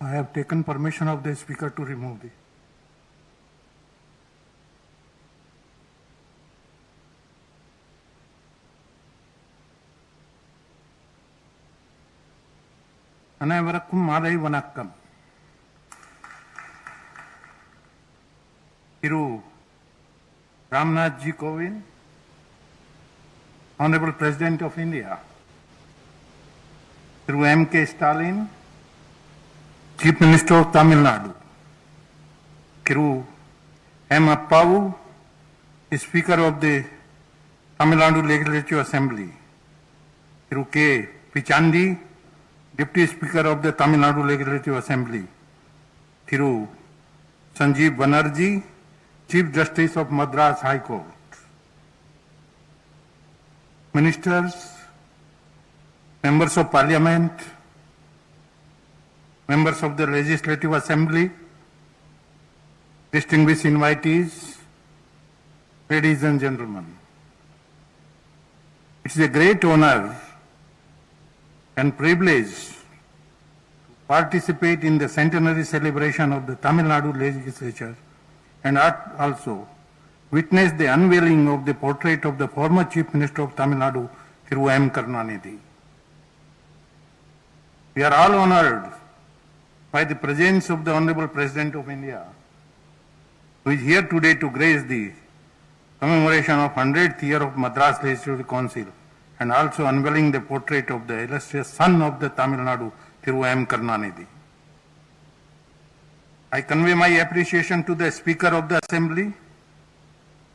I have taken permission of the speaker to remove the. அனைவருக்கும் மாலை வணக்கம். திரு Ramnath Ji Kovind, Honorable President of India, Thiru M.K. Stalin, Chief Minister of Tamil Nadu, Thiru M. Appavu, Speaker of the Tamil Nadu Legislative Assembly, Thiru K. Pichandi, Deputy Speaker of the Tamil Nadu Legislative Assembly, Thiru Sanjeev Banerjee, Chief Justice of Madras High Court, Ministers, Members of Parliament, Members of the Legislative Assembly, distinguished invitees, ladies and gentlemen. It is a great honor and privilege to participate in the centenary celebration of the Tamil Nadu Legislature and also witness the unveiling of the portrait of the former Chief Minister of Tamil Nadu, Thiru M. Karunanidhi. We are all honored by the presence of the Honorable President of India, who is here today to grace the commemoration of 100th year of Madras Legislative Council and also unveiling the portrait of the illustrious son of the Tamil Nadu, Thiru M. Karunanidhi. I convey my appreciation to the Speaker of the Assembly,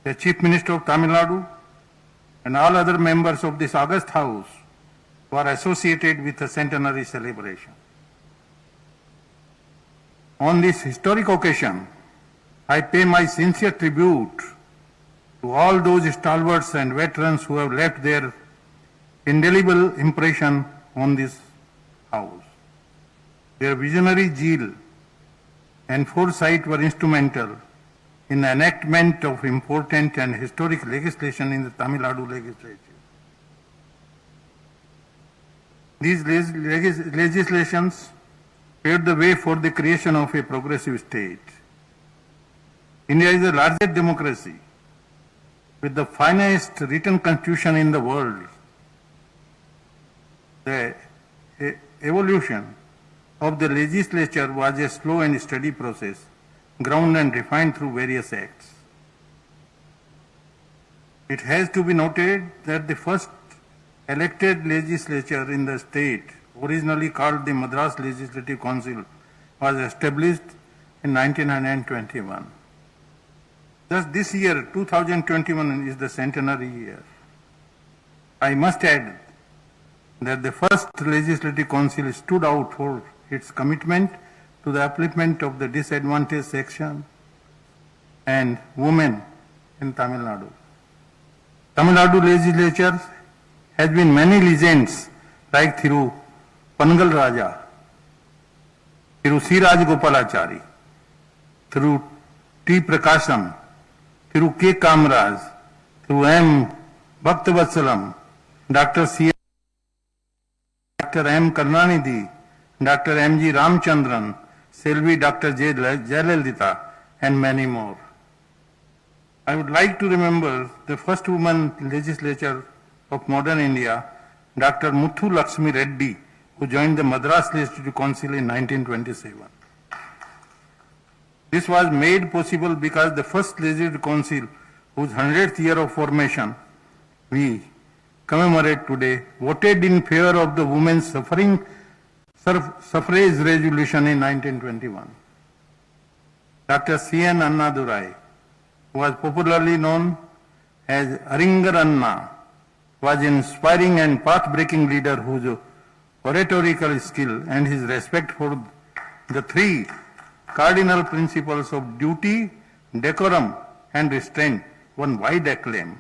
the Chief Minister of Tamil Nadu, and all other members of this august House who are associated with the centenary celebration. On this historic occasion, I pay my sincere tribute to all those stalwarts and veterans who have left their indelible impression on this House. Their visionary zeal and foresight were instrumental in the enactment of important and historic legislation in the Tamil Nadu legislature. These legislations paved the way for the creation of a progressive state. India is the largest democracy with the finest written constitution in the world. The evolution of the legislature was a slow and steady process, ground and refined through various acts. It has to be noted that the first elected legislature in the state, originally called the Madras Legislative Council, was established in 1921. Thus this year, 2021, is the centenary year. I must add that the first Legislative Council stood out for its commitment to the upliftment of the disadvantaged section and women in Tamil Nadu. Tamil Nadu legislature has been many legends like Thiru Pangal Raja, Thiru C. Rajagopalachari, Thiru T. Prakasham, Thiru K. Kamraj, Thiru M. Bhaktavasalam, Dr. C. Dr. M. Karunanidhi, Dr. M. G. Ramchandran, Selvi Dr. J. Jayalalitha, and many more. I would like to remember the first woman legislature of modern India, Dr. Muthu Lakshmi Reddy, who joined the Madras Legislative Council in 1927. This was made possible because the first Legislative Council, whose 100th year of formation we commemorate today, voted in favor of the women's suffrage resolution in 1921. Dr. C.N. Annadurai, who was popularly known as Aringar Anna, was an inspiring and path-breaking leader whose oratorical skill and his respect for the three cardinal principles of duty, decorum, and restraint won wide acclaim.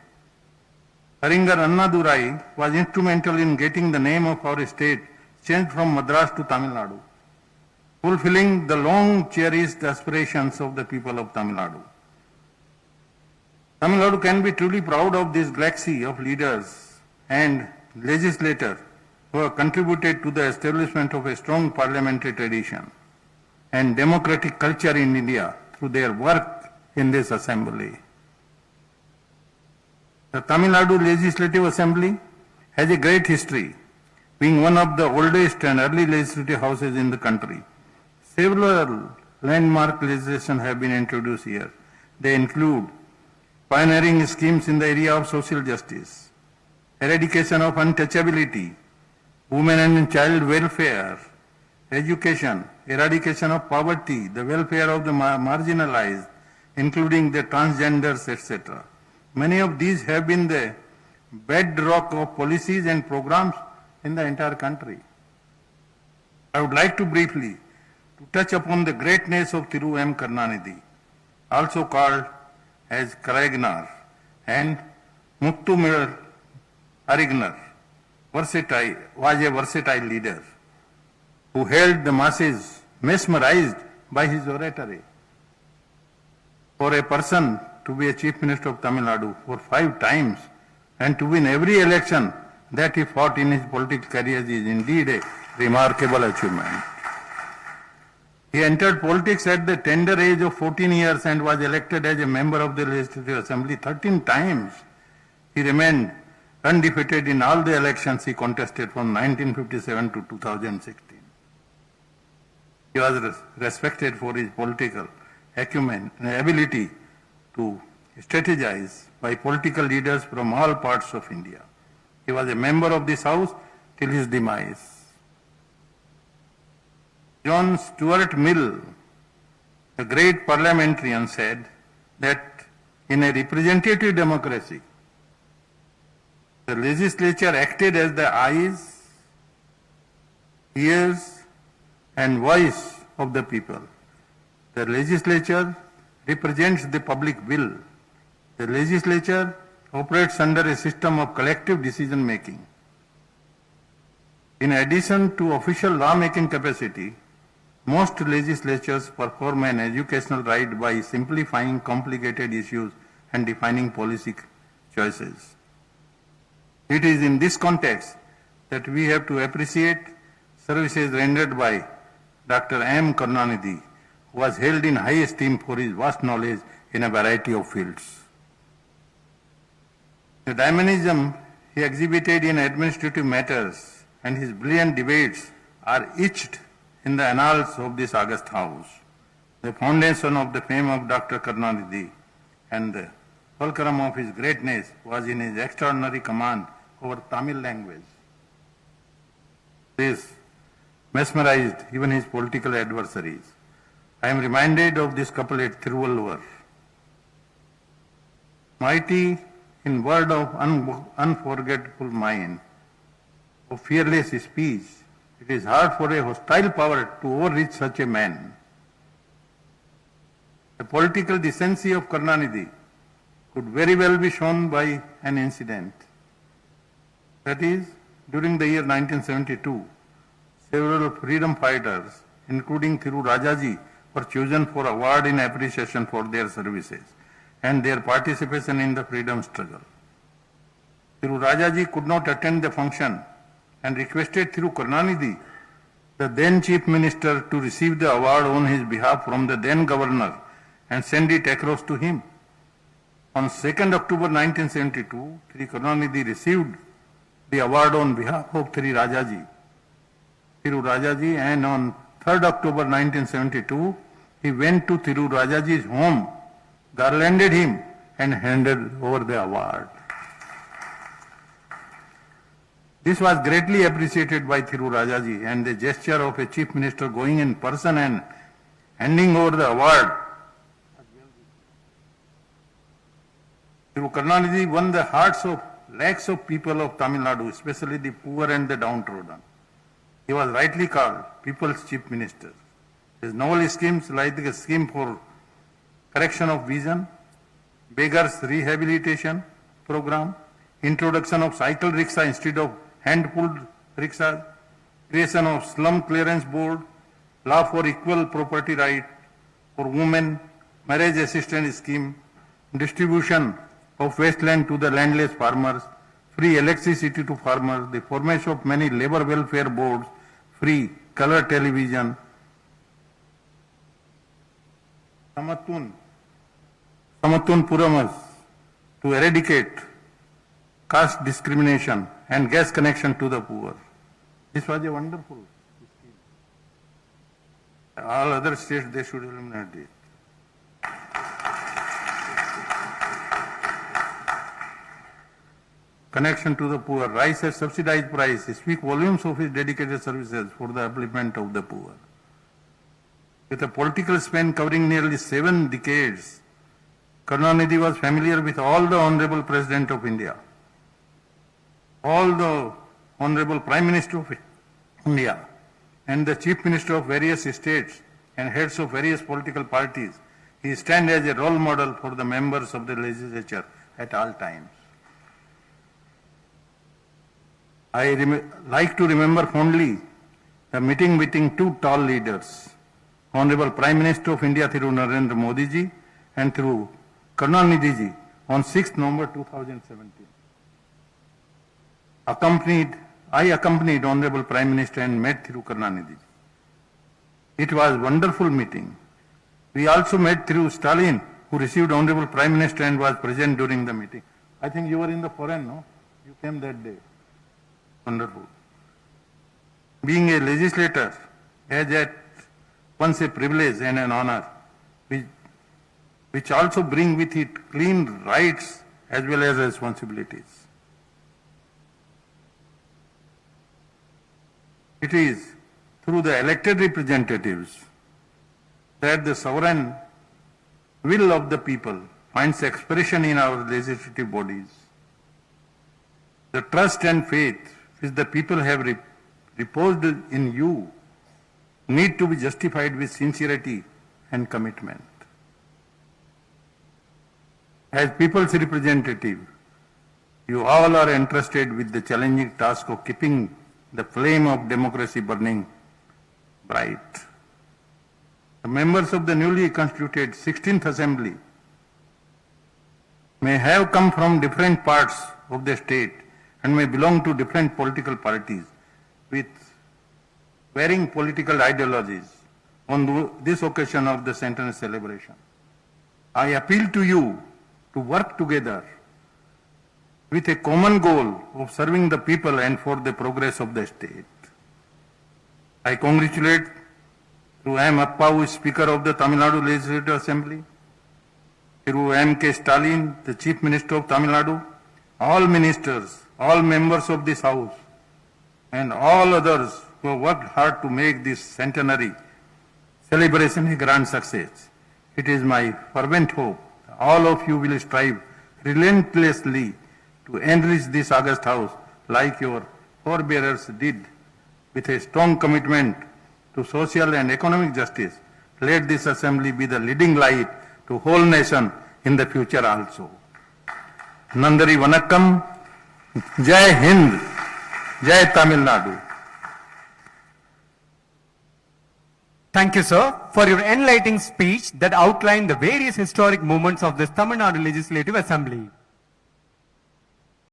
Aringar Annadurai was instrumental in getting the name of our state changed from Madras to Tamil Nadu, fulfilling the long cherished aspirations of the people of Tamil Nadu. Tamil Nadu can be truly proud of this galaxy of leaders and legislators who have contributed to the establishment of a strong parliamentary tradition. and democratic culture in India through their work in this assembly. The Tamil Nadu Legislative Assembly has a great history, being one of the oldest and early legislative houses in the country. Several landmark legislation have been introduced here. They include pioneering schemes in the area of social justice, eradication of untouchability, women and child welfare, education, eradication of poverty, the welfare of the marginalized, including the transgenders, etc. Many of these have been the bedrock of policies and programs in the entire country. I would like to briefly touch upon the greatness of Thiru M. Karunanidhi, also called as Karagnar, and Muttumir Arignar, was a versatile leader who held the masses mesmerized by his oratory. For a person to be a Chief Minister of Tamil Nadu for 5 times and to win every election that he fought in his political career is indeed a remarkable achievement. He entered politics at the tender age of 14 years and was elected as a member of the Legislative Assembly 13 times. He remained undefeated in all the elections he contested from 1957 to 2016. He was respected for his political acumen and ability to strategize by political leaders from all parts of India. He was a member of this House till his demise. John Stuart Mill, a great parliamentarian, said that in a representative democracy, the legislature acted as the eyes, ears, and voice of the people. The legislature represents the public will. The legislature operates under a system of collective decision making. In addition to official law-making capacity, most legislatures perform an educational right by simplifying complicated issues and defining policy choices. It is in this context that we have to appreciate services rendered by Dr. M. Karunanidhi, who was held in high esteem for his vast knowledge in a variety of fields. The dynamism he exhibited in administrative matters and his brilliant debates are etched in the annals of this august House. The foundation of the fame of Dr. Karunanidhi and the fulcrum of his greatness was in his extraordinary command over Tamil language. This mesmerized even his political adversaries. I am reminded of this couplet Thiruvalluvar. Mighty in word of unforgettable mind, of fearless speech, it is hard for a hostile power to overreach such a man. The political decency of Karunanidhi could very well be shown by an incident. That is, during the year 1972, several freedom fighters, including Thiru Rajaji, were chosen for award in appreciation for their services and their participation in the freedom struggle. Thiru Rajaji could not attend the function and requested Thiru Karunanidhi, the then Chief Minister, to receive the award on his behalf from the then Governor and send it across to him. On 2nd October 1972, Thiru Karunanidhi received the award on behalf of Thiru Rajaji, and on 3rd October 1972, he went to Thiru Rajaji's home, garlanded him, and handed over the award. This was greatly appreciated by Thiru Rajaji, and the gesture of a chief minister going in person and handing over the award. Thiru Karunanidhi won the hearts of lakhs of people of Tamil Nadu, especially the poor and the downtrodden. He was rightly called People's Chief Minister. His novel schemes like the scheme for correction of vision, beggars rehabilitation program, introduction of cycle rickshaw instead of hand-pulled rickshaws, creation of slum clearance board, law for equal property right for women, marriage assistance scheme, distribution of wasteland to the landless farmers, free electricity to farmers, the formation of many labor welfare boards, free color television, Samattun Puramas to eradicate caste discrimination and gas connection to the poor. This was a wonderful scheme. All other states, they should eliminate it. Connection to the poor, rice at subsidized price, speak volumes of his dedicated services for the upliftment of the poor. With a political span covering nearly 7 decades, Karunanidhi was familiar with all the Honorable President of India, all the Honorable Prime Minister of India, and the Chief Minister of various states and heads of various political parties. He stands as a role model for the members of the legislature at all times. I like to remember fondly the meeting between two tall leaders, Honorable Prime Minister of India through Narendra Modi ji and through Karunanidhi ji on 6th November 2017. I accompanied Honorable Prime Minister and met through Karunanidhi ji. It was a wonderful meeting. We also met through Stalin, who received Honorable Prime Minister and was present during the meeting. I think you were in the foreign, no? You came that day. Wonderful. Being a legislator has at once a privilege and an honor, which also bring with it clean rights as well as responsibilities. It is through the elected representatives that the sovereign will of the people finds expression in our legislative bodies. The trust and faith which the people have reposed in you need to be justified with sincerity and commitment. As people's representative, you all are entrusted with the challenging task of keeping the flame of democracy burning bright. The members of the newly constituted 16th Assembly may have come from different parts of the state and may belong to different political parties with varying political ideologies on this occasion of the centenary celebration. I appeal to you to work together with a common goal of serving the people and for the progress of the state. I congratulate through M. Appa, who is Speaker of the Tamil Nadu Legislative Assembly, through M.K. Stalin, the Chief Minister of Tamil Nadu, all ministers, all members of this House, and all others who have worked hard to make this centenary celebration a grand success. It is my fervent hope that all of you will strive relentlessly to enrich this august House like your forebearers did, with a strong commitment to social and economic justice. Let this assembly be the leading light to whole nation in the future also. Nandari Vanakkam, Jai Hind, Jai Tamil Nadu. Thank you, sir, for your enlightening speech that outlined the various historic movements of this Tamil Nadu Legislative Assembly.